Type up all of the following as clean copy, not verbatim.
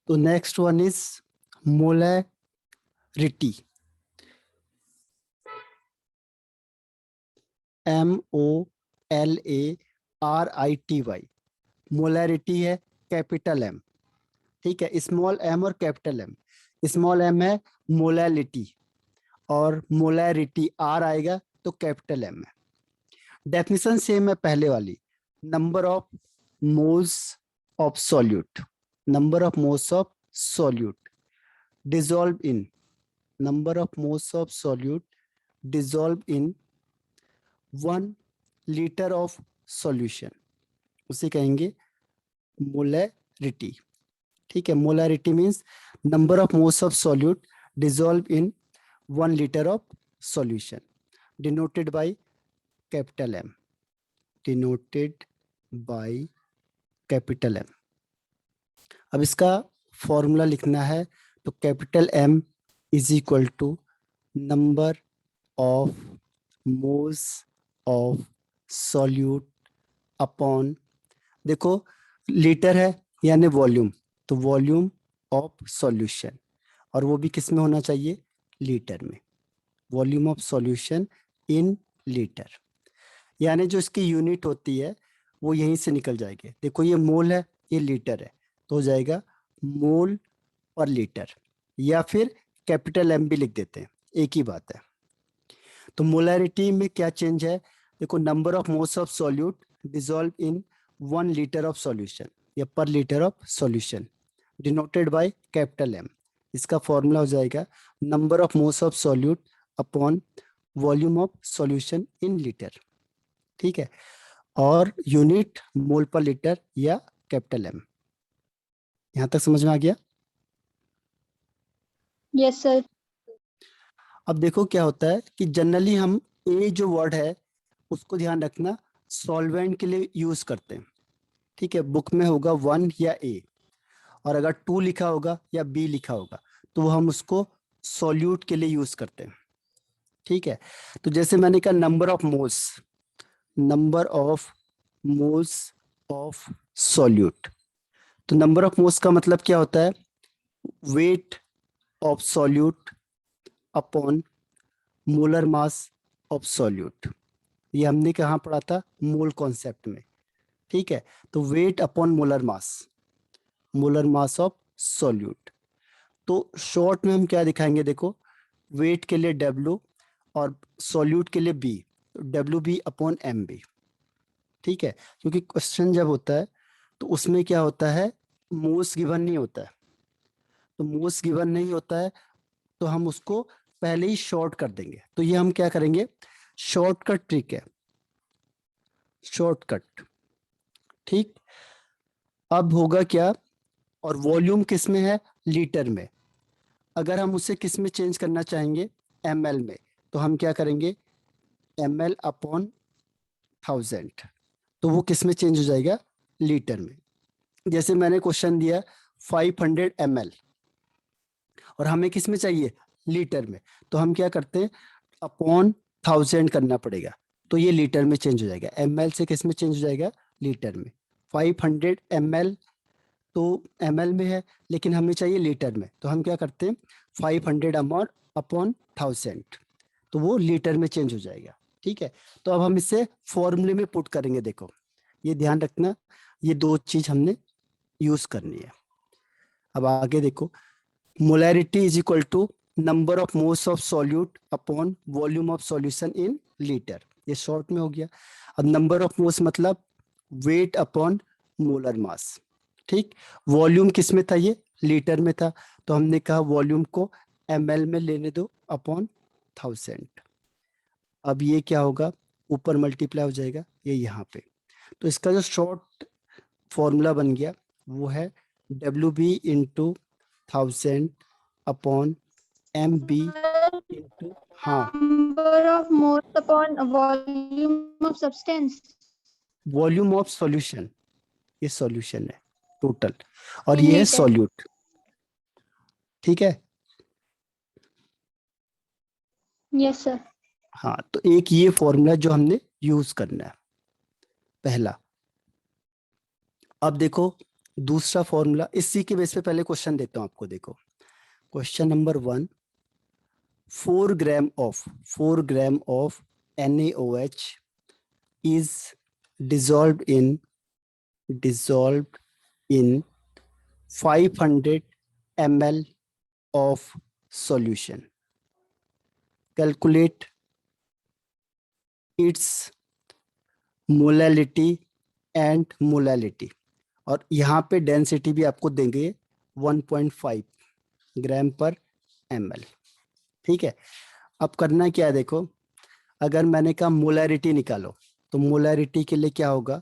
तो next one is molarity, MOLARITY। Molarity है capital M, ठीक है, स्मॉल एम और कैपिटल एम। स्मॉल एम है मोलैलिटी और मोलैरिटी आर आएगा तो कैपिटल एम है। डेफिनेशन सेम है पहले वाली, number of moles of solute, number of moles of solute dissolve in, number of moles of solute dissolve in 1 litre of solution, उसे कहेंगे मोलैरिटी। ठीक है, molarity means number of moles of solute dissolve in 1 litre of solution, denoted by capital M, denoted by capital M. अब इसका formula लिखना है तो capital M is equal to number of moles of solute upon, देखो litre है यानी volume, तो volume of solution, और वो भी किस में होना चाहिए, लीटर में, volume of solution in litre, यानी जो इसकी यूनिट होती है वो यहीं से निकल जाएगी। देखो ये मोल है, ये लीटर है, तो हो जाएगा मोल पर लीटर, या फिर कैपिटल एम भी लिख देते हैं, एक ही बात है। तो मोलैरिटी में क्या चेंज है, देखो number of moles of solute dissolve in 1 litre of solution या per litre of solution, denoted by capital M. इसका फॉर्मूला हो जाएगा number of moles of solute upon volume of solution in litre, ठीक है, और unit mole पर litre या capital M. यहां तक समझ में आ गया? Yes sir. अब देखो क्या होता है कि जनरली हम ए जो वर्ड है उसको ध्यान रखना सॉल्वेंट के लिए यूज करते हैं, ठीक है, बुक में होगा 1 या ए, और अगर 2 लिखा होगा या बी लिखा होगा तो हम उसको सॉल्यूट के लिए यूज करते हैं, ठीक है। तो जैसे मैंने कहा number of moles, number of moles of solute, तो नंबर ऑफ मोल्स का मतलब क्या होता है, wait of solute upon molar mass of solute, ये हमने कहाँ पढ़ा था, मोल कॉन्सेप्ट में, ठीक है। तो wait upon molar mass of solute. तो शॉर्ट में हम क्या दिखाएंगे, देखो वेट के लिए W और सॉल्यूट के लिए B, WB अपॉन MB, ठीक है, क्योंकि क्वेश्चन जब होता है तो उसमें क्या होता है, मोल्स गिवन नहीं होता है, तो मोल्स गिवन नहीं होता है तो हम उसको पहले ही शॉर्ट कर देंगे। तो ये हम क्या करेंगे, शॉर्टकट ट्रिक है, शॉर्टकट, ठीक। अब होगा क्या, और वॉल्यूम किस में है, लीटर में, अगर हम उसे किस में चेंज करना चाहेंगे, ml में, तो हम क्या करेंगे ml अपॉन 1000, तो वो किस में चेंज हो जाएगा, लीटर में। जैसे मैंने क्वेश्चन दिया 500 ml और हमें किस में चाहिए, लीटर में, तो हम क्या करते हैं अपॉन 1000 करना पड़ेगा, तो ये लीटर में चेंज हो जाएगा, ml से किस में चेंज हो जाएगा, लीटर में। 500 ml तो ml में है लेकिन हमें चाहिए लीटर में, तो हम क्या करते हैं 500 अमाउंट अपॉन 1000, तो वो लीटर में चेंज हो जाएगा, ठीक है। तो अब हम इसे फॉर्मूले में पुट करेंगे, देखो ये ध्यान रखना, ये 2 चीज हमने यूज करनी है। अब आगे देखो, molarity is equal to number of moles of solute upon volume of solution in litre, ये शॉर्ट में हो गया। अब नंबर ऑफ मोल्स मतलब वेट अपॉन मोलर मास, ठीक। वॉल्यूम किस में था, ये लीटर में था, तो हमने कहा वॉल्यूम को ml में लेने दो अपॉन 1000। अब ये क्या होगा, ऊपर मल्टीप्लाई हो जाएगा ये यहाँ पे, तो इसका जो शॉर्ट फॉर्मूला बन गया वो है WB into 1000 upon MB into, हाँ, number of moles upon volume of substance. Volume of solution, ये सॉल्यूशन है टोटल और ये है लीटर। सॉल्यूट, ठीक है। Yes sir. हाँ, तो एक ये फॉर्मूला जो हमने यूज करना है पहला। अब देखो दूसरा फॉर्मूला इसी के बेस पे पहले क्वेश्चन देता हूं आपको। देखो question number 1, 4 gram of NaOH is dissolved in 500 ml of solution. Calculate its molality and molality. और यहाँ पे डेंसिटी भी आपको देंगे 1.5 ग्राम पर ml। ठीक है, अब करना क्या है, देखो अगर मैंने कहा मोलैरिटी निकालो तो मोलैरिटी के लिए क्या होगा,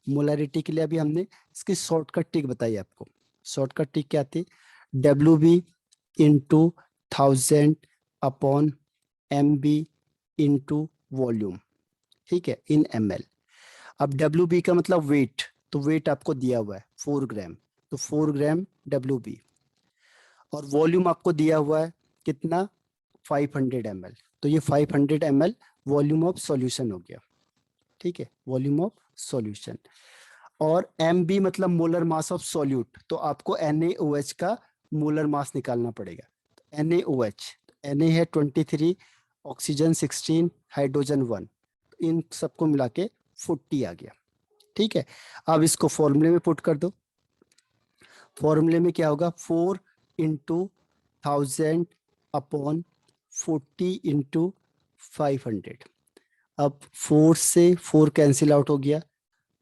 मोलैरिटी के लिए अभी हमने इसकी शॉर्टकट ट्रिक बताई आपको। शॉर्टकट ट्रिक क्या थी, WB into 1000 upon MB into volume. ठीक है, इन ml। अब WB का मतलब वेट, तो वेट आपको दिया हुआ है 4 ग्राम, तो 4 ग्राम WB। और वॉल्यूम आपको दिया हुआ है कितना, 500 ml, तो ये 500 ml वॉल्यूम ऑफ सॉल्यूशन हो गया। ठीक है, वॉल्यूम ऑफ सॉल्यूशन। और MB मतलब मोलर मास ऑफ सॉल्यूट, तो आपको NaOH का मोलर मास निकालना पड़ेगा। तो NaOH, Na है 23, ऑक्सीजन 16, हाइड्रोजन 1, तो इन सबको मिला के 40 आ गया। ठीक है, अब इसको फॉर्मूले में पुट कर दो। फॉर्मूले में क्या होगा, 4 इंटू 1000 अपॉन 40 इंटू 500। अब 4 से 4 कैंसिल आउट हो गया,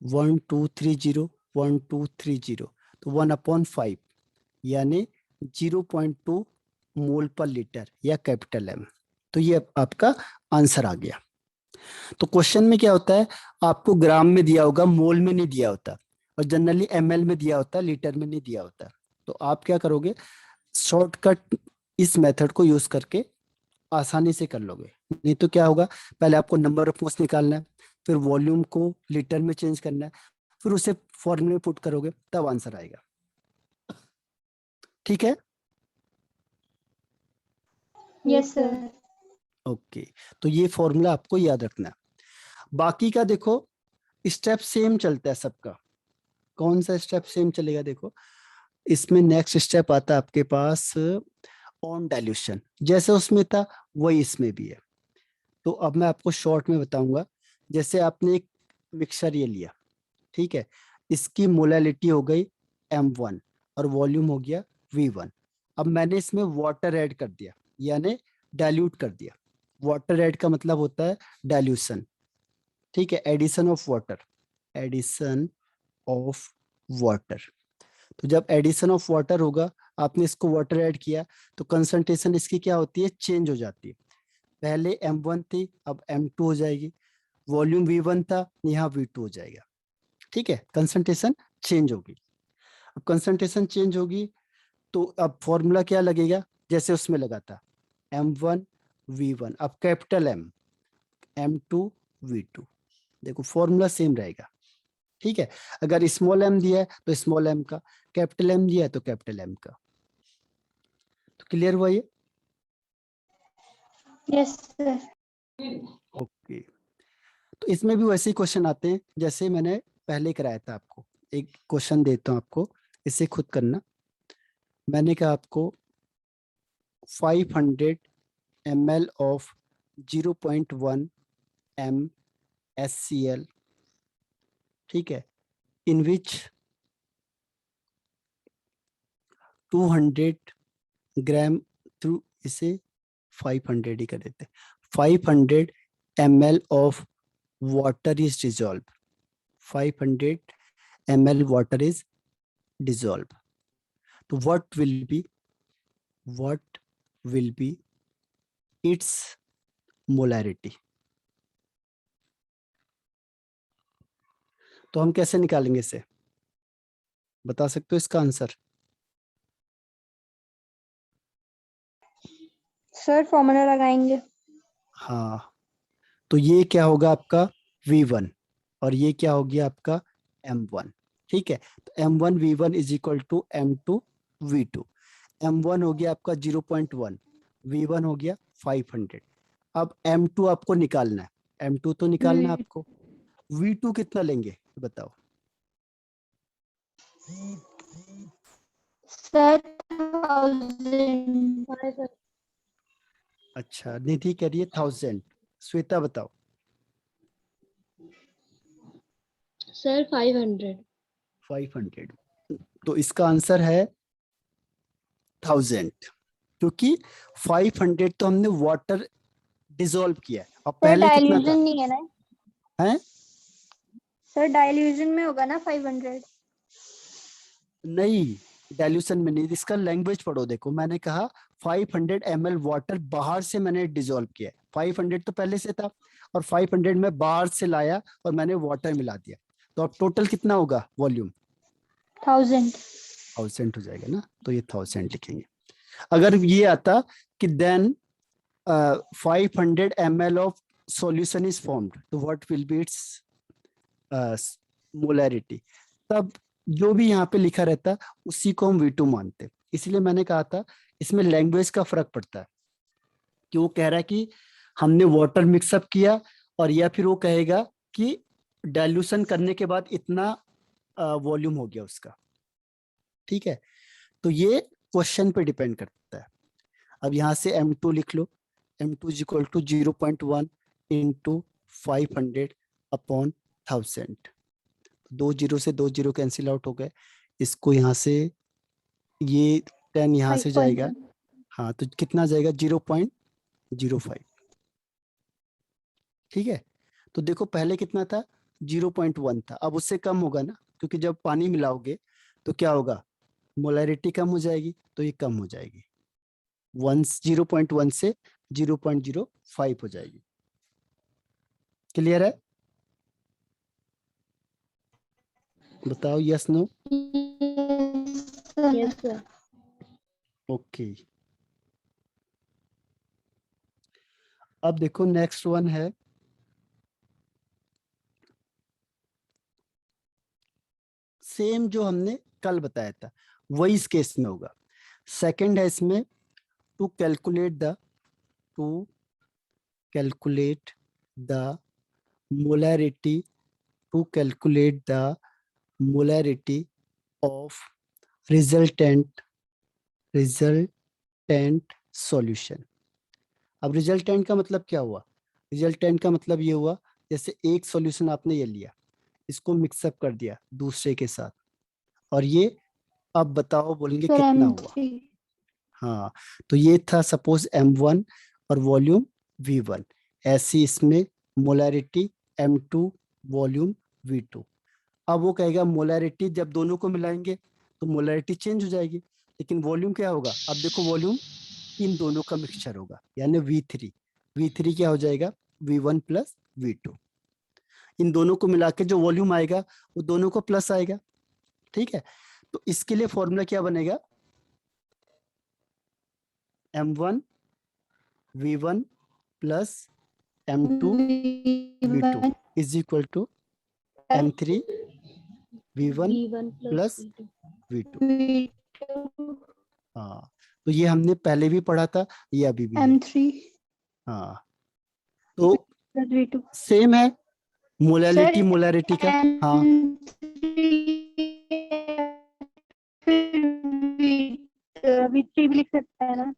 1230, 1230, तो 1/5 यानी 0.2 मोल पर लीटर या कैपिटल M। तो ये आपका आंसर आ गया। तो क्वेश्चन में क्या होता है, आपको ग्राम में दिया होगा, मोल में नहीं दिया होता, और जनरली ml में दिया होता, लीटर में नहीं दिया होता। तो आप क्या करोगे, शॉर्टकट इस मेथड को यूज करके आसानी से कर लोगे। नहीं तो क्या होगा, पहले आपको नंबर ऑफ मोल्स निकालना है, फिर वॉल्यूम को लीटर में चेंज करना है, फिर उसे फॉर्मूले में पुट करोगे, तब आंसर आएगा। ठीक है, यस सर। ओके। तो ये फॉर्मूला आपको याद रखना है। बाकी का देखो स्टेप सेम चलता है सबका। कौन सा स्टेप सेम चलेगा, देखो इसमें नेक्स्ट स्टेप आता है आपके पास ऑन डाइल्यूशन। जैसे उसमें था वही इसमें भी है। तो अब मैं आपको शॉर्ट में बताऊंगा। जैसे आपने एक मिक्सचर ये लिया, ठीक है, इसकी मोलैलिटी हो गई M1 और वॉल्यूम हो गया V1। अब मैंने इसमें वाटर ऐड कर दिया, यानी डाइल्यूट कर दिया। वाटर ऐड का मतलब होता है डाइल्यूशन। ठीक है, addition of water, addition of water. तो जब एडिशन ऑफ वाटर होगा, आपने इसको वाटर ऐड किया, तो कंसंट्रेशन इसकी क्या होती है, चेंज हो जाती है। पहले M1 थी, अब M2 हो जाएगी। वॉल्यूम V1 था, यहाँ V2 हो जाएगा। ठीक है, कंसंट्रेशन चेंज होगी। अब कंसंट्रेशन चेंज होगी तो अब फॉर्मूला क्या लगेगा, जैसे उसमें लगा था M1 V1, अब कैपिटल M, M2 V2। देखो फॉर्मूला सेम रहेगा। ठीक है, अगर स्मॉल m दिया है तो स्मॉल m का, कैपिटल M दिया है तो कैपिटल M का। तो क्लियर हुआ ये? Yes sir. ओके। तो इसमें भी वैसे ही क्वेश्चन आते हैं जैसे मैंने पहले कराया था आपको। एक क्वेश्चन देता हूं आपको, इसे खुद करना। मैंने कहा आपको 500 ml of 0.1 m HCl, ठीक है, in which 200 ग्राम थ्रू, इसे 500 ही कर देते, 500 ml of water is dissolved, 500 ml water is dissolved. तो what will be its molarity? तो हम कैसे निकालेंगे इसे, बता सकते हो इसका आंसर? सर फॉर्मूला लगाएंगे। हाँ, तो ये क्या होगा आपका V1 और ये क्या हो गया आपका M1। ठीक है, तो M1 V1 is equal to M2 V2। M1 हो गया आपका 0.1, V1 हो गया 500। अब M2 आपको निकालना है, M2 तो निकालना है आपको। V2 कितना लेंगे बताओ? Sir, 1000. अच्छा, निधि कह रही है 1000। श्वेता बताओ। सर 500। 500। तो इसका आंसर है 1000, क्योंकि 500 तो हमने वाटर डिसॉल्व किया है, और सर पहले कितना डाइल्यूजन था? नहीं है ना? है सर डाइल्यूजन में होगा ना 500? नहीं, डाइल्यूशन में नहीं। इसका लैंग्वेज पढ़ो। देखो, मैंने कहा 500 ml वाटर बाहर से मैंने डिसॉल्व किया है। 500 तो पहले से था, और 500 में बाहर से लाया और मैंने वाटर मिला दिया। तो अब टोटल कितना होगा वॉल्यूम? 1000। 1000 हो जाएगा ना, तो ये 1000 लिखेंगे। अगर ये आता कि then 500 ml of solution is formed, तो what will be its molarity, तब जो भी यहाँ पे लिखा रहता उसी को हम V2 मानते हैं। इसलिए मैंने कहा था इसमें लैंग्वेज का फर्क पड़ता है, कि वो कह रहा है कि हमने वाटर मिक्सअप किया, और या फिर वो कहेगा कि डाइल्यूशन करने के बाद इतना वॉल्यूम हो गया उसका। ठीक है, तो ये क्वेश्चन पे डिपेंड करता है। अब यहाँ से M2 लिख लो। M2 is equal to 0.1 into 500 upon 1000। 2 zero से 2 जीरो कैंसिल आउट हो गए। इसको यहाँ से ये 10 यहाँ से जाएगा। हाँ, तो कितना जाएगा? 0.05। ठीक है, तो देखो पहले कितना था? 0.1 था, अब उससे कम होगा ना, क्योंकि जब पानी मिलाओगे तो क्या होगा? मोलैरिटी कम हो जाएगी, तो ये कम हो जाएगी। 0.1 से 0.05 हो जाएगी। क्लियर है? बताओ yes no. Yes sir. Okay, अब देखो नेक्स्ट वन है सेम जो हमने कल बताया था, वही इस केस में होगा। सेकंड है इसमें to calculate the molarity of resultant solution. अब रिजल्टेंट का मतलब क्या हुआ? रिजल्टेंट का मतलब ये हुआ, जैसे एक सॉल्यूशन आपने ये लिया, इसको मिक्सअप कर दिया दूसरे के साथ, और ये अब बताओ बोलेंगे सर कितना हुआ। M3। हाँ, तो ये था सपोज M1 और वॉल्यूम V1। ऐसी इसमें मोलैरिटी M2 वॉल्यूम V2। अब वो कहेगा मोलैरिटी जब दोनों को मिलाएंगे तो मोलैरिटी चेंज हो जाएगी, लेकिन वॉल्यूम क्या होगा? अब देखो वॉल्यूम इन दोनों का मिक्सचर होगा, यानी V3 क्या हो जाएगा? V1 plus V2। इन दोनों को मिला के जो वॉल्यूम आएगा वो दोनों को प्लस आएगा। ठीक है, तो इसके लिए फॉर्मूला क्या बनेगा? M1 V1 plus M2 V2 is equal to M3 V1 V1 plus plus V2। हाँ, तो ये हमने पहले भी पढ़ा था, ये अभी भी है। M3 हाँ, तो plus V2। सेम है सर मोलैरिटी का। हाँ M3 फिर V3 भी लिख सकता है ना?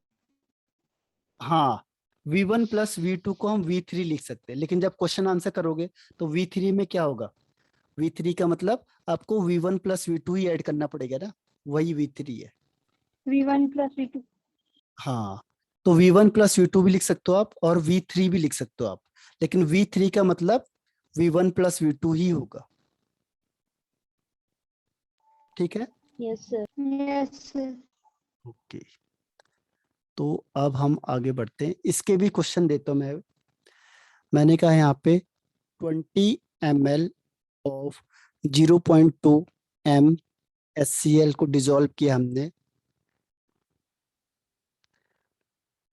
हाँ, V1 प्लस V2 को हम V3 लिख सकते हैं, लेकिन जब क्वेश्चन आंसर करोगे तो V3 में क्या होगा? V3 का मतलब आपको V1 प्लस V2 ही ऐड करना पड़ेगा ना, वही V3 है। V1 plus V2। हाँ, तो V1 प्लस V2 भी लिख सकते हो आप, और V3 भी लिख सकते हो आप, लेकिन V3 का मतलब V1 प्लस V2 ही होगा। ठीक है, yes sir. Yes sir. Okay. तो अब हम आगे बढ़ते हैं, इसके भी क्वेश्चन देता हूं मैंने कहा यहाँ पे 20 ml ऑफ 0.2 m HCl को डिसॉल्व किया हमने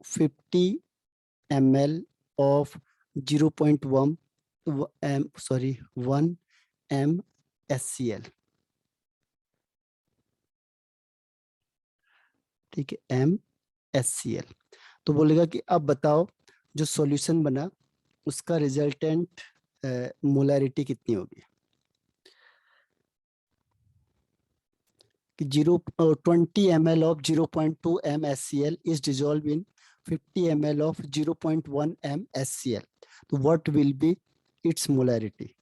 50 ml ऑफ 0.1 1 m HCl। ठीक है, m HCl। तो बोलेगा कि अब बताओ जो सॉल्यूशन बना उसका रिजल्टेंट मोलैरिटी कितनी होगी? कि 20 ml of 0.2 m HCl is dissolved in 50 ml of 0.1 m HCl. तो what will be its molarity?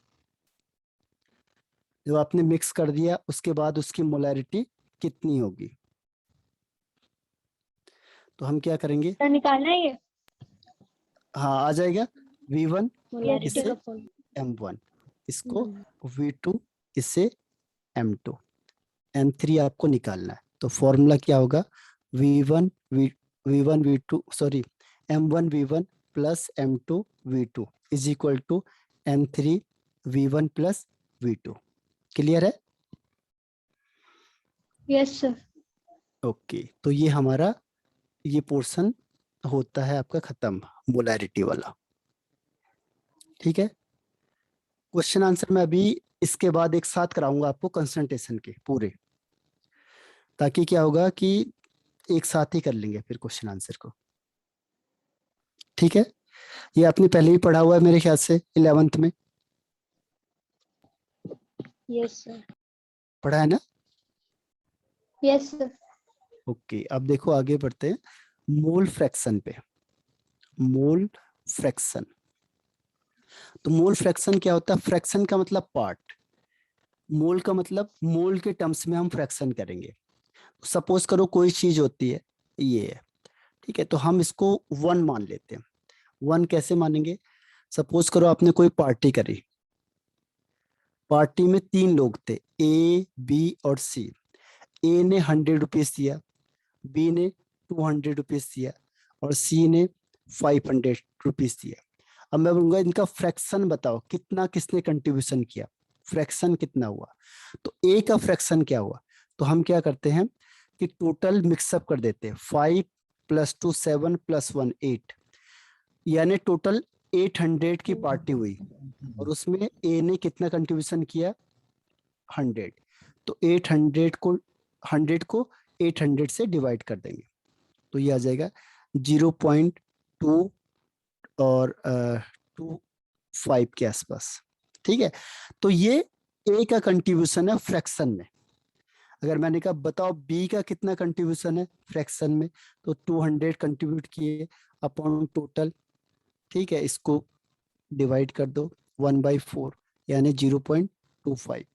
जो आपने मिक्स कर दिया उसके बाद उसकी मोलैरिटी कितनी होगी? तो हम क्या करेंगे? सर निकालना है ये? हाँ आ जाएगा V1 मोलैरिटी इसे का फॉर्म M1, इसको V2 इसे M2, M3 आपको निकालना है। तो फॉर्मूला क्या होगा? V1 V2 sorry M1 V1 plus M2 V2 is equal to M3 V1 plus V2। Clear है? Yes sir. ओके, तो ये हमारा ये पोर्शन होता है आपका खत्म मोलैरिटी वाला। ठीक है, क्वेश्चन आंसर मैं अभी इसके बाद एक साथ कराऊंगा आपको कंसंट्रेशन के पूरे, ताकि क्या होगा कि एक साथ ही कर लेंगे फिर क्वेश्चन आंसर को। ठीक है, ये आपने पहले ही पढ़ा हुआ है मेरे ख्याल से 11th में यस सर। पढ़ा है ना? Yes sir. ओके, अब देखो आगे बढ़ते हैं मोल फ्रैक्शन पे। मोल फ्रैक्शन, तो मोल फ्रैक्शन क्या होता है? फ्रैक्शन का मतलब पार्ट, मोल का मतलब मोल के टर्म्स में हम फ्रैक्शन करेंगे। सपोज करो कोई चीज होती है ये है, ठीक है, तो हम इसको 1 मान लेते हैं। 1 कैसे मानेंगे? सपोज करो आपने कोई पार्टी करी, पार्टी में 3 लोग थे A, B और C। A ने 100 रुपीज दिया, B ने 200 रुपीज दिया और C ने 500 रुपीज दिया। अब मैं बोलूंगा इनका फ्रैक्शन बताओ, कितना किसने कंट्रीब्यूशन किया, फ्रैक्शन कितना हुआ? तो A का फ्रैक्शन क्या हुआ? तो हम क्या करते हैं कि टोटल मिक्सअप कर देते हैं। 5 + 2 7 + 1 8, यानी टोटल 800 की पार्टी हुई और उसमें A ने कितना कंट्रीब्यूशन किया? 100। तो 100 को 800 से डिवाइड कर देंगे तो ये आ जाएगा 0.2 और 25 के आसपास। ठीक है, तो ये A का कंट्रीब्यूशन है फ्रैक्शन में। अगर मैंने कहा बताओ B का कितना कंट्रीब्यूशन है फ्रैक्शन में, तो 200 कंट्रीब्यूट किए अपॉन टोटल। ठीक है, इसको डिवाइड कर दो 1/4 यानी 0.25।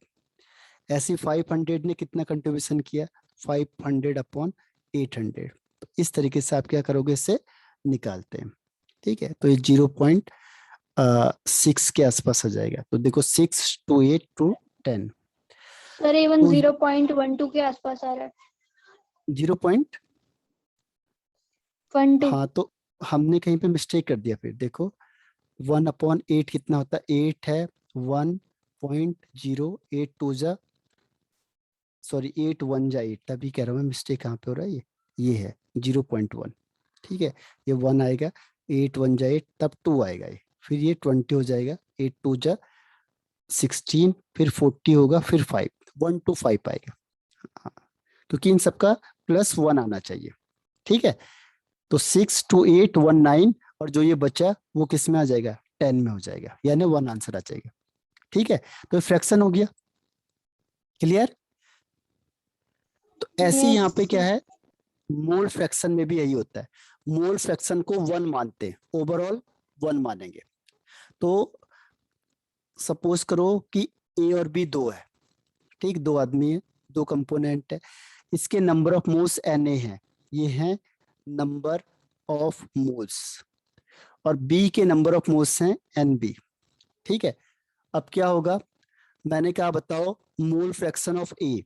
ऐसे 500 ने कितना कंट्रीब्यूशन किया? 500 अपॉन 800। तो इस तरीके से आप क्या करोगे, इससे निकालते हैं। ठीक है, तो ये 0.6 के आसपास आ जाएगा। तो देखो 6 to 8 to 10। सर इवन तो 0.12 के आसपास आ रहा है। 0. 12। हाँ, तो हमने कहीं पे मिस्टेक कर दिया। फिर देखो 1/8 कितना होता है? 8 है। 1.082 जा सॉरी 8 1 जा 8, तभी कह रहा हूँ मैं मिस्टेक कहाँ पे हो रहा है। ये है 0.1। ठीक है, ये 1 आएगा, 8 1 जा 8, तब 2 आएगा ये, फिर ये 20 हो जाएगा, 8 2 जा 16, फिर 40 होगा, फिर 5 1 to 5 आएगा। हाँ, क्योंकि इन सबका +1 आना चाहिए। ठीक है, तो 6 to 8 1 9 और जो ये बचा वो किस में आ जाएगा? 10 में हो जाएगा, यानी 1 आंसर आ जाएगा। ठीक है, तो फ्रैक्शन हो गया। क्लियर? तो ऐसे ही यहाँ पे क्या है, मोल फ्रैक्शन में भी यही होता है। मोल फ्रैक्शन को 1 मानते हैं, ओवरऑल 1 मानेंगे। तो सपोज करो कि A और B 2 है, ठीक, 2 आदमी है, 2 कंपोनेंट है, इसके नंबर ऑफ मोल्स Na है, ये है नंबर ऑफ मोल्स, और B के नंबर ऑफ मोल्स हैं Nb। ठीक है, अब क्या होगा? मैंने कहा बताओ मोल फ्रैक्शन ऑफ A,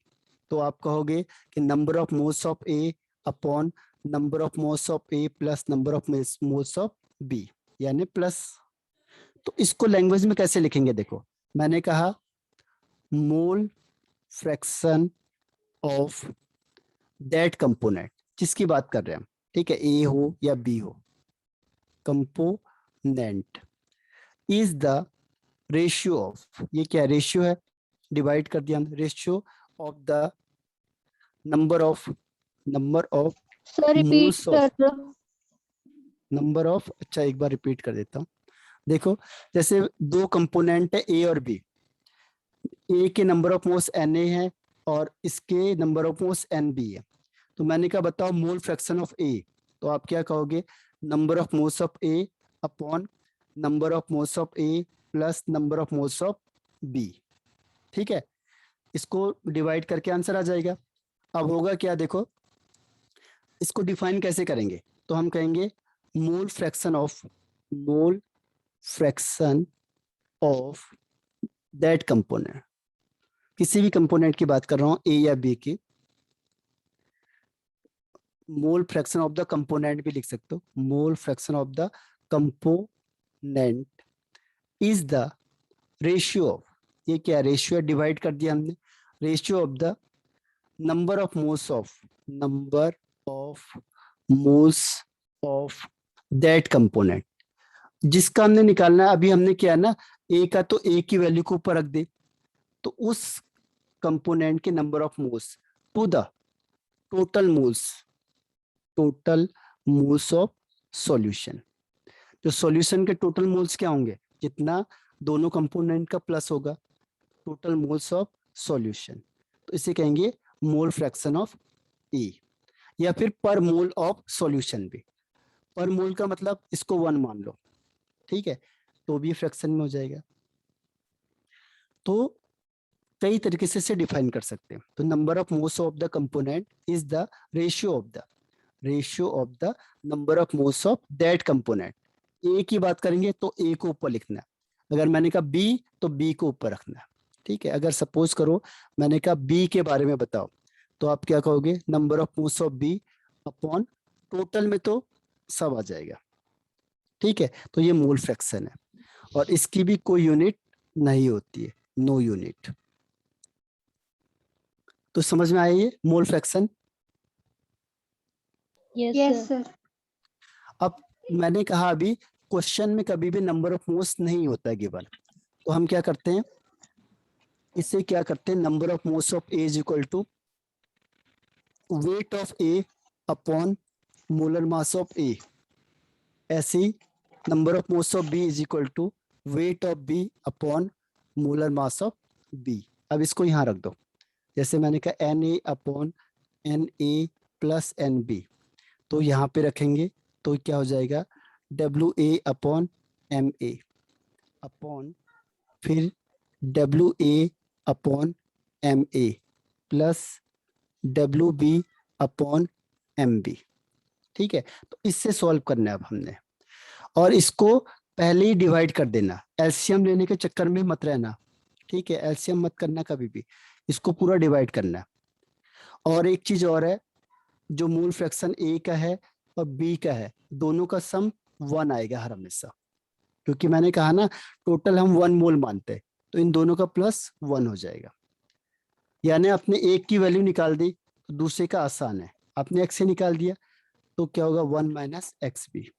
तो आप कहोगे कि number of moles of A upon number of moles of A plus number of moles of B, यानी प्लस। तो इसको लैंग्वेज में कैसे लिखेंगे? देखो मैंने कहा mole fraction of that component, जिसकी बात कर रहे हैं हम, ठीक है, A हो या B हो, component is the ratio of, ये क्या रेशियो है? डिवाइड कर दिया हमने, ratio of the number of sir repeat moles कर ऑफ दो। नंबर ऑफ, अच्छा एक बार रिपीट कर देता हूँ। देखो जैसे 2 कंपोनेंट है A और B, A के नंबर ऑफ मोल्स Na है, और इसके नंबर ऑफ मोल्स n भी है। तो मैंने कहा बताओ मोल फ्रैक्शन ऑफ A, तो आप क्या कहोगे, number of moles of A upon number of moles of A plus number of moles of B। ठीक है, इसको डिवाइड करके आंसर आ जाएगा। अब होगा क्या, देखो इसको डिफाइन कैसे करेंगे, तो हम कहेंगे mole fraction of that component, किसी भी कंपोनेंट की बात कर रहा हूं ए या बी की, mole fraction of the component भी लिख सकते हो, mole fraction of the component is the ratio of, ये क्या रेशियो डिवाइड कर दिया हमने, ratio of the number of moles of that component, जिसका हमने निकालना है। अभी हमने क्या है ना, ए का तो ए की वैल्यू को ऊपर रख दे, तो उस कंपोनेंट के number of moles to the total moles of solution. तो सॉल्यूशन के टोटल मोल्स क्या होंगे, जितना दोनों कंपोनेंट का प्लस होगा, टोटल मोल्स ऑफ सॉल्यूशन, तो इसे कहेंगे मोल फ्रैक्शन ऑफ ए, या फिर पर मोल ऑफ सॉल्यूशन भी। पर मोल का मतलब इसको 1 मान लो, ठीक है, तो भी फ्रैक्शन में हो जाएगा। तो कई तरीके से इसे डिफाइन कर सकते हैं। तो number of moles of the component is the ratio of the number of moles of that component. A की बात करेंगे तो ए को ऊपर लिखना है, अगर मैंने कहा बी तो बी को ऊपर रखना है। ठीक है, अगर सपोज करो मैंने कहा बी के बारे में बताओ, तो आप क्या कहोगे, number of moles of B upon total में तो सब आ जाएगा। ठीक है, तो ये मोल फ्रैक्शन है और इसकी भी कोई यूनिट नहीं होती है, नो यूनिट। तो समझ में आया ये mole fraction. Yes, Yes, sir. sir. अब मैंने कहा अभी क्वेश्चन में कभी भी नंबर ऑफ मोल्स नहीं होता है गिवन, तो हम क्या करते हैं, इसे क्या करते हैं, number of moles of A is equal to weight of A upon molar mass of A, ऐसे ही number of moles of B is equal to weight of B upon molar mass of B. अब इसको यहाँ रख दो, जैसे मैंने कहा N A upon N A plus N B, तो यहाँ पे रखेंगे तो क्या हो जाएगा, W A upon M A upon फिर W A upon M A plus W B upon M B. ठीक है, तो इससे सॉल्व करना है अब हमने, और इसको पहले ही डिवाइड कर देना, एलसीएम लेने के चक्कर में मत रहना। ठीक है, एलसीएम मत करना कभी भी, इसको पूरा डिवाइड करना है। और एक चीज और है, जो मोल फ्रैक्शन ए का है और बी का है, दोनों का सम 1 आएगा हर हमेशा, क्योंकि मैंने कहा ना टोटल हम 1 मोल मानते हैं, तो इन दोनों का प्लस 1 हो जाएगा। यानी आपने एक की वैल्यू निकाल दी तो दूसरे का आसान है, आपने एक्स से निकाल दिया तो क्या होगा 1 माइनस एक्स बी,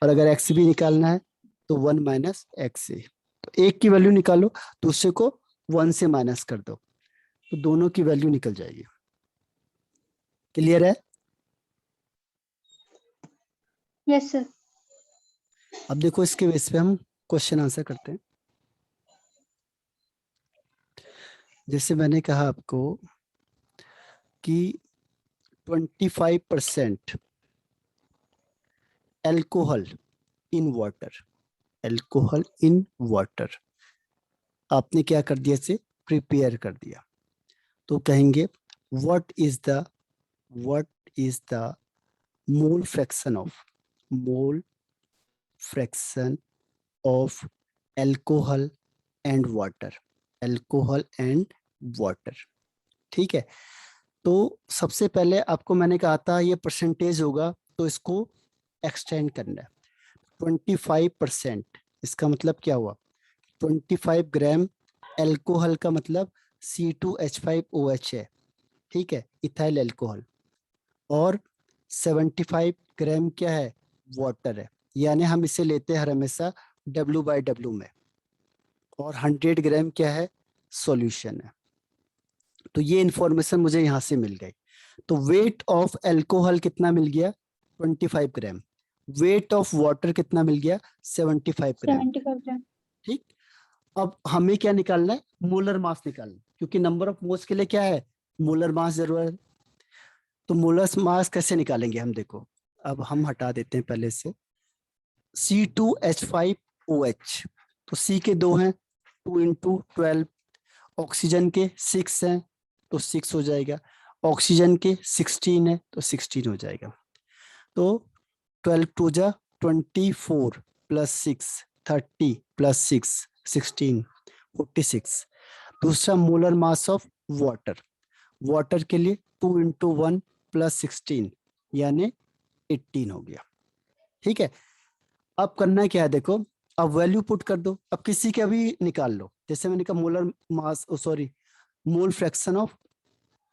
और अगर एक्स बी निकालना है तो 1 माइनस एक्स ए। तो एक की वैल्यू निकालो, दूसरे को 1 से माइनस कर दो, तो दोनों की वैल्यू निकल जाएगी। क्लियर है? Yes, sir. अब देखो इसके बेस पे हम क्वेश्चन आंसर करते हैं। जैसे मैंने कहा आपको कि 25% एल्कोहल इन वाटर, आपने क्या कर दिया, इसे प्रिपेयर कर दिया, तो कहेंगे what is the mole fraction of alcohol and water. ठीक है, तो सबसे पहले आपको मैंने कहा था ये परसेंटेज होगा, तो इसको एक्सटेंड करना है। 25%, इसका मतलब क्या हुआ, 25 ग्राम एल्कोहल का मतलब C2H5OH है। ठीक है, इथाइल एल्कोहल, और 75 ग्राम क्या है, वाटर है, यानी हम इसे लेते हैं हर हमेशा W/W में, और 100 ग्राम क्या है, सॉल्यूशन है। तो ये इंफॉर्मेशन मुझे यहाँ से मिल गई। तो वेट ऑफ एल्कोहल कितना मिल गया, 25 ग्राम, वेट ऑफ वाटर कितना मिल गया, 75 ग्राम। 75 grams. ठीक, अब हमें क्या निकालना है, मोलर मास निकालना है, क्योंकि नंबर ऑफ मोल्स के लिए क्या है, मोलर मास जरूरत है। तो मोलर मास कैसे निकालेंगे हम, देखो अब हम हटा देते हैं पहले से C2H5OH। तो C के 2 हैं, 2 इंटू 12, ऑक्सीजन के 6 हैं तो 6 हो जाएगा, ऑक्सीजन के 16 है तो 16 हो जाएगा। तो 12 टू जा 24 प्लस 6 30 प्लस 6 16 46। दूसरा molar mass of water, water के लिए 2 इंटू 1 प्लस 16 यानी 18 हो गया। ठीक है, अब करना क्या है देखो, अब वैल्यू पुट कर दो, अब किसी का भी निकाल लो। जैसे मैंने कहा molar mass, sorry mole fraction of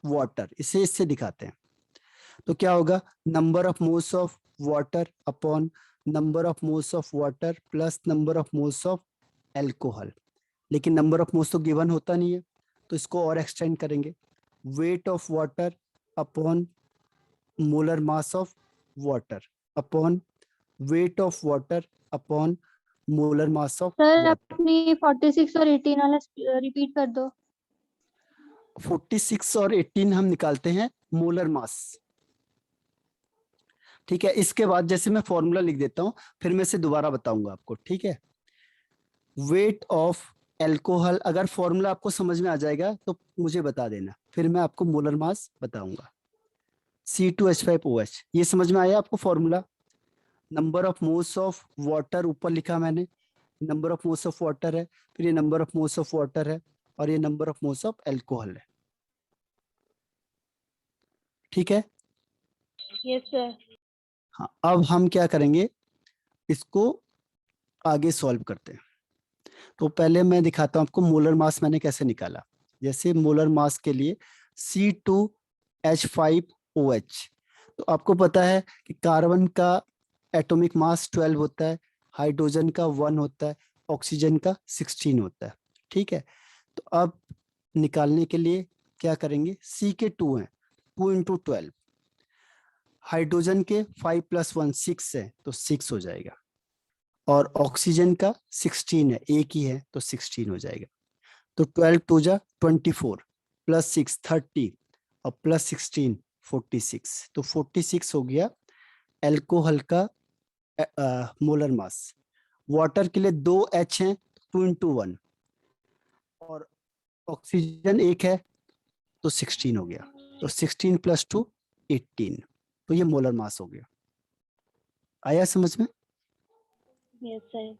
water, इसे इससे दिखाते हैं। तो क्या होगा, number of moles of water upon number of moles of water plus number of moles of alcohol. लेकिन नंबर ऑफ मोल्स तो गिवन होता नहीं है, तो इसको और एक्सटेंड करेंगे, weight of water upon molar mass of water upon weight of water upon molar mass of sir water. अपनी 46 और 18 वाला रिपीट कर दो। 46 और 18 हम निकालते हैं मोलर मास। ठीक है, इसके बाद जैसे मैं फॉर्मूला लिख देता हूं, फिर मैं इसे दोबारा बताऊंगा आपको। ठीक है, वेट ऑफ एल्कोहल, अगर फॉर्मूला आपको समझ में आ जाएगा तो मुझे बता देना, फिर मैं आपको मोलर मास बताऊंगा। C2H5OH, ये समझ में आया आपको formula? Number of moles of water ऊपर लिखा मैंने, number of moles of water है, फिर ये number of moles of water है, और ये number of moles of alcohol है। ठीक है, यस सर। हाँ अब हम क्या करेंगे, इसको आगे सॉल्व करते हैं। तो पहले मैं दिखाता हूं आपको मोलर मास मैंने कैसे निकाला। जैसे मोलर मास के लिए C2H5OH, तो आपको पता है कि कार्बन का एटॉमिक मास 12 होता है, हाइड्रोजन का 1 होता है, ऑक्सीजन का 16 होता है। ठीक है, तो अब निकालने के लिए क्या करेंगे, C के 2 हैं, 2 इंटू 12, हाइड्रोजन के 5 प्लस 1 6 है तो 6 हो जाएगा, और ऑक्सीजन का 16 है, एक ही है तो 16 हो जाएगा। तो 12 टू जा 24 प्लस 6 30 और प्लस 16 46, तो 46 हो गया एल्कोहल का मोलर मास। वाटर के लिए 2 H हैं, 2 इंटू 1, और ऑक्सीजन एक है तो 16 हो गया, तो 16 प्लस 2 18, तो ये मोलर मास हो गया। आया समझ में? Yes sir.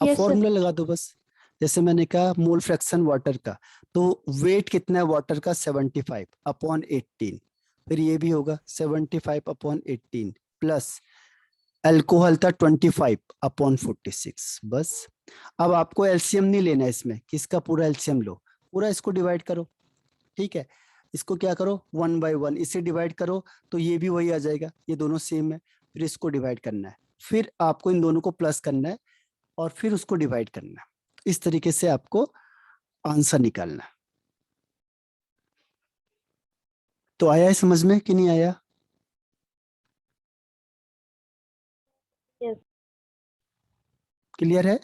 अब यस सर। फॉर्मूला लगा दो बस। जैसे मैंने कहा मोल फ्रैक्शन वाटर का, तो वेट कितना है वाटर का, 75 अपॉन 18, फिर ये भी होगा 75 अपॉन 18 प्लस अल्कोहल था 25 अपॉन 46। बस अब आपको एलसीएम नहीं लेना है इसमें, किसका पूरा एलसीएम लो, पूरा इसको डिवाइड करो। ठीक है, इसको क्या करो 1 बाय 1, इसे डिवाइड करो तो ये भी वही आ जाएगा, ये दोनों सेम है, फिर इसको डिवाइड करना है, फिर आपको इन दोनों को प्लस करना है, और फिर उसको डिवाइड करना है। इस तरीके से आपको आंसर निकालना है। तो आया है समझ में कि नहीं आया? यस। क्लियर है?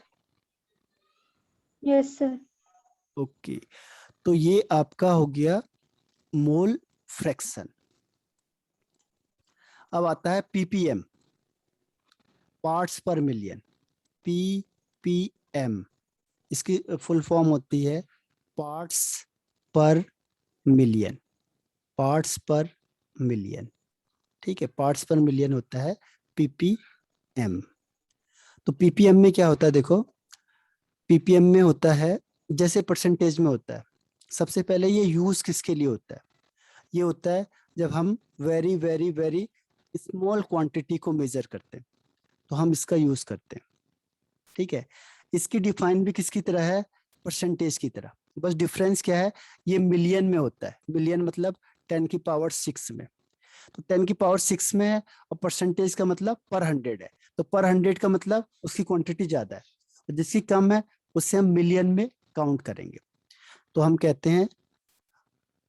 Yes sir. ओके, तो ये आपका हो गया मोल फ्रैक्शन। अब आता है पीपीएम, पार्ट्स पर मिलियन, पीपीएम, इसकी फुल फॉर्म होती है पार्ट्स पर मिलियन, पार्ट्स पर मिलियन। ठीक है, पार्ट्स पर मिलियन होता है पीपीएम। तो पीपीएम में क्या होता है देखो, पीपीएम में होता है जैसे परसेंटेज में होता है। सबसे पहले ये यूज किसके लिए होता है, ये होता है जब हम very very very small quantity को मेजर करते हैं, तो हम इसका यूज करते हैं। ठीक है, इसकी डिफाइन भी किसकी तरह है, परसेंटेज की तरह, बस डिफरेंस क्या है, ये मिलियन में होता है, मिलियन मतलब 10 की पावर 6 में, तो 10 की पावर 6 में है, और परसेंटेज का मतलब पर 100 है, तो पर 100 का मतलब उसकी क्वांटिटी ज्यादा है, और जिसकी कम है उससे हम मिलियन में काउंट करेंगे। तो हम कहते हैं,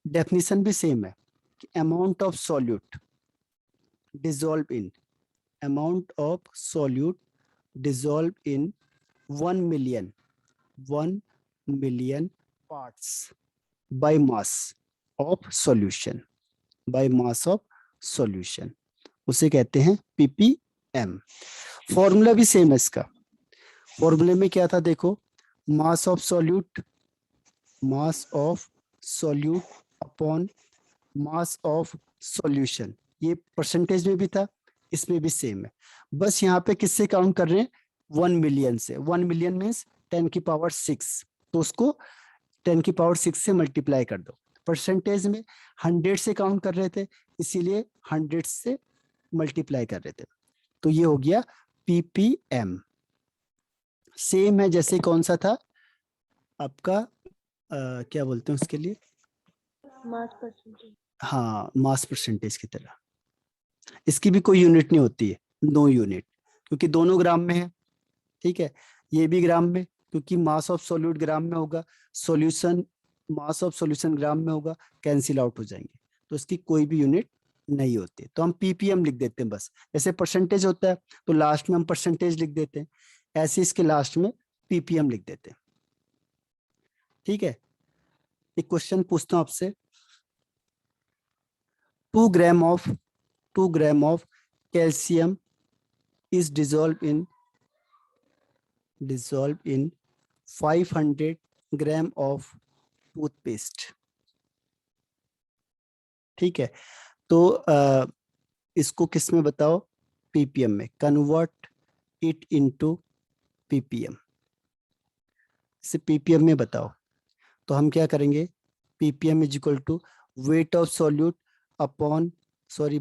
डेफिनेशन भी सेम है कि amount of solute dissolve in, amount of solute dissolve in 1 million, 1 million parts by mass of solution, by mass of solution, उसे कहते हैं ppm। फॉर्मूला भी सेम है इसका। फॉर्मूले में क्या था देखो, mass of solute, mass of solute upon mass of solution, ये परसेंटेज में भी था, इसमें भी सेम है। बस यहाँ पे किससे काउंट कर रहे हैं, 1 मिलियन से। 1 मिलियन मीन्स 10⁶, तो उसको 10⁶ से मल्टीप्लाई कर दो। परसेंटेज में 100 से काउंट कर रहे थे, इसीलिए 100 से मल्टीप्लाई कर रहे थे, तो ये हो गया ppm। सेम है जैसे कौन सा था आपका, क्या बोलते हैं उसके लिए, मास परसेंटेज। हाँ मास परसेंटेज की तरह। इसकी भी कोई यूनिट नहीं होती है, नो यूनिट, क्योंकि दोनों ग्राम में है। ठीक है, ये भी ग्राम में, क्योंकि मास ऑफ सॉल्यूट ग्राम में होगा, सॉल्यूशन मास ऑफ सॉल्यूशन ग्राम में होगा, कैंसिल आउट हो जाएंगे, तो इसकी कोई भी यूनिट नहीं होती। तो हम ppm लिख देते हैं बस, जैसे परसेंटेज होता है तो लास्ट में हम परसेंटेज लिख देते हैं, ऐसे इसके लास्ट में ppm लिख देते हैं। ठीक है, एक क्वेश्चन पूछता हूं आपसे, 2 gram of calcium is dissolved in 500 gram of toothpaste. ठीक है, तो इसको किस में बताओ, ppm में, कन्वर्ट इट इनटू ppm, इसे ppm में बताओ। तो हम क्या करेंगे, ppm is equal to weight of solute upon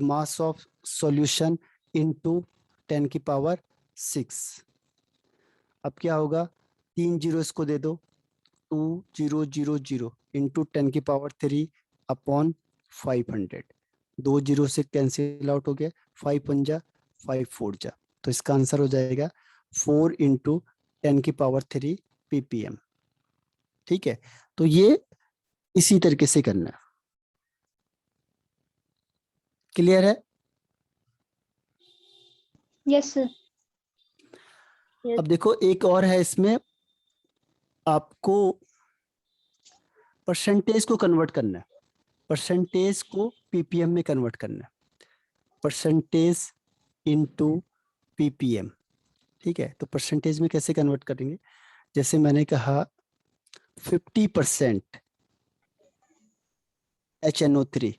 mass of solution into 10⁶। अब क्या होगा, 3 जीरो इसको दे दो, 2000 इंटू 10⁻³ अपॉन 500, 2 जीरो से कैंसिल आउट हो गया, 5 पंजा 5 4 जा, तो इसका आंसर हो जाएगा 4 इंटू 10⁻³ ppm। ठीक है, तो ये इसी तरीके से करना है। क्लियर है? Yes sir. Yes. अब देखो एक और है इसमें, आपको परसेंटेज को कन्वर्ट करना है, परसेंटेज को ppm में कन्वर्ट करना है, परसेंटेज इनटू ppm। ठीक है, तो परसेंटेज में कैसे कन्वर्ट करेंगे, जैसे मैंने कहा 50% HNO3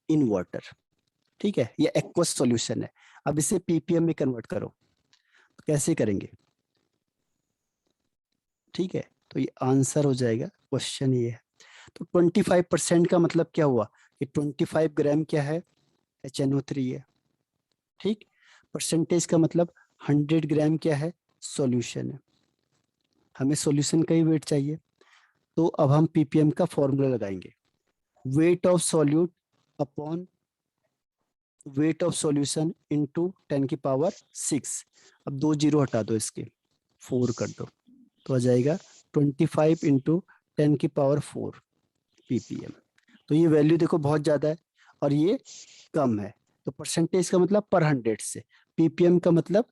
इन वाटर। ठीक है, ये एक्वस सॉल्यूशन है। अब इसे ppm में कन्वर्ट करो, तो कैसे करेंगे? ठीक है, तो ये आंसर हो जाएगा, क्वेश्चन ये है। तो 25% का मतलब क्या हुआ कि 25 ग्राम क्या है, HNO3 है। ठीक, परसेंटेज का मतलब 100 ग्राम क्या है, सॉल्यूशन है। हमें सॉल्यूशन का ही वेट चाहिए, तो अब हम ppm का फॉर्मूला लगाएंगे, wait of solute upon weight of solution into 10⁶। अब 2 जीरो हटा दो, इसके 4 कर दो, तो आ जाएगा 25 इंटू 10⁴ ppm। तो ये वैल्यू देखो बहुत ज्यादा है और ये कम है, तो परसेंटेज का मतलब पर 100 से, ppm का मतलब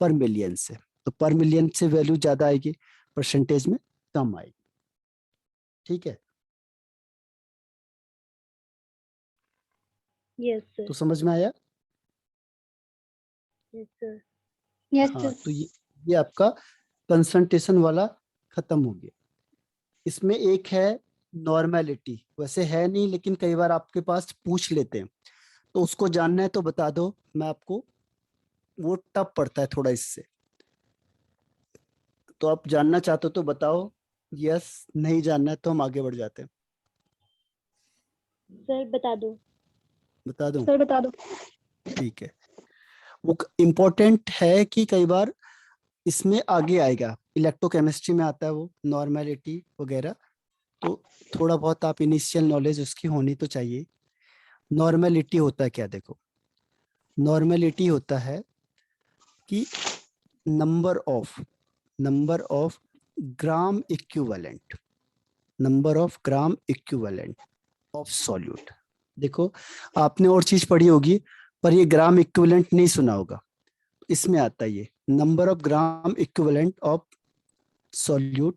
पर मिलियन से, तो पर मिलियन से वैल्यू ज्यादा आएगी, परसेंटेज में कम आएगी। ठीक है, Yes, sir. तो समझ में आया? Yes, sir. यस हाँ, सर। तो ये आपका कंसंट्रेशन वाला खत्म हो गया। इसमें एक है नॉर्मेलिटी, वैसे है नहीं लेकिन कई बार आपके पास पूछ लेते हैं, तो उसको जानना है तो बता दो, मैं आपको, वो टफ पड़ता है थोड़ा इससे, तो आप जानना चाहते हो तो बताओ, यस, नहीं जानना है तो हम आगे बढ़ जाते हैं। Sir, बता दो। बता दूं? सर बता दो। ठीक है, वो इम्पोर्टेंट है कि कई बार इसमें आगे आएगा, इलेक्ट्रोकेमिस्ट्री में आता है वो नॉर्मेलिटी वगैरह, तो थोड़ा बहुत आप इनिशियल नॉलेज उसकी होनी तो चाहिए। नॉर्मेलिटी होता है क्या, देखो, नॉर्मेलिटी होता है कि number of gram equivalent, number of gram equivalent of solute. देखो आपने और चीज पढ़ी होगी पर ये ग्राम इक्विवेलेंट नहीं सुना होगा, इसमें आता है ये number of gram equivalent of solute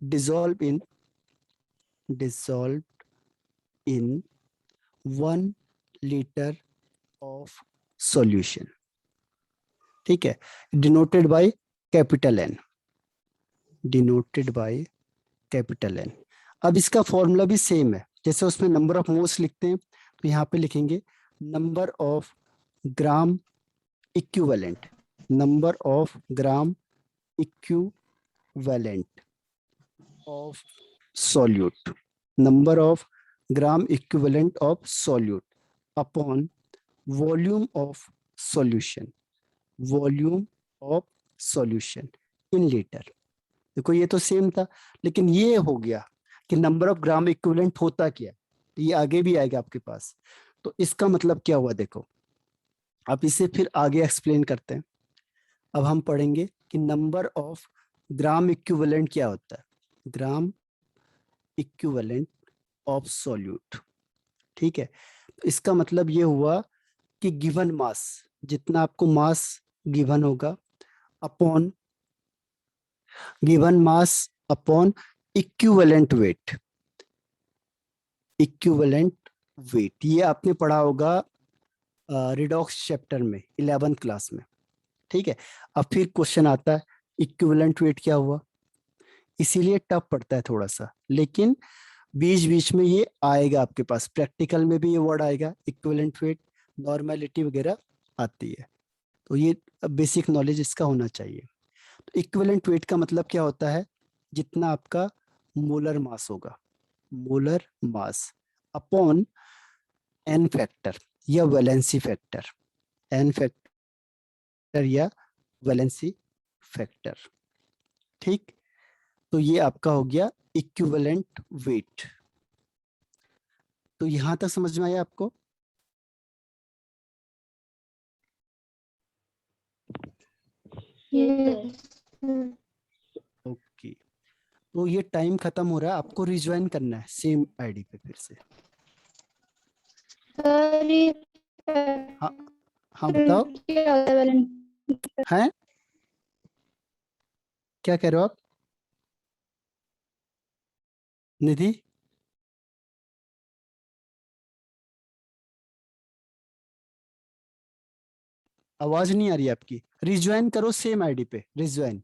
dissolve in 1 liter of solution. ठीक है, denoted by capital N, denoted by capital N. अब इसका फॉर्मूला भी सेम है, जैसे उसमें नंबर ऑफ मोल्स लिखते हैं तो यहाँ पे लिखेंगे number of gram equivalent, number of gram equivalent of solute, number of gram equivalent of solute upon volume of solution, volume of solution in liter। देखो ये तो सेम था, लेकिन ये हो गया कि नंबर ऑफ ग्राम इक्विवेलेंट होता क्या, ये आगे भी आएगा आपके पास। तो इसका मतलब क्या हुआ, देखो अब इसे फिर आगे एक्सप्लेन करते हैं। अब हम पढ़ेंगे कि नंबर ऑफ ग्राम इक्विवेलेंट क्या होता है, ग्राम इक्विवेलेंट ऑफ सॉल्यूट। ठीक है, तो इसका मतलब ये हुआ कि गिवन मास, जितना आपको मास गिवन होगा upon given mass upon equivalent weight, equivalent weight ये आपने पढ़ा होगा रिडॉक्स चैप्टर में 11th क्लास में। ठीक है, अब फिर क्वेश्चन आता है इक्विवेलेंट वेट क्या हुआ, इसीलिए टफ पड़ता है थोड़ा सा, लेकिन बीच बीच में ये आएगा आपके पास, प्रैक्टिकल में भी ये वर्ड आएगा इक्विवेलेंट वेट, नॉर्मेलिटी वगैरह आती है, तो ये बेसिक नॉलेज इसका होना चाहिए। तो इक्विवेलेंट वेट का मतलब क्या होता है, जितना आपका मोलर मास होगा, molar mass upon N factor या वैलेंसी फैक्टर, एन फैक्टर या वैलेंसी फैक्टर। ठीक, तो ये आपका हो गया इक्विवेलेंट वेट। तो यहां तक समझ में आया आपको? Yes, ओके, तो ये टाइम खत्म हो रहा है, आपको रिज्वाइन करना है सेम आईडी पे फिर से। सर ये हाँ हाँ बताओ, क्या होता है हैं क्या कह रहे हो आप निधि? आवाज नहीं आ रही आपकी, रिज्वाइन करो सेम आईडी पे, रिज्वाइन।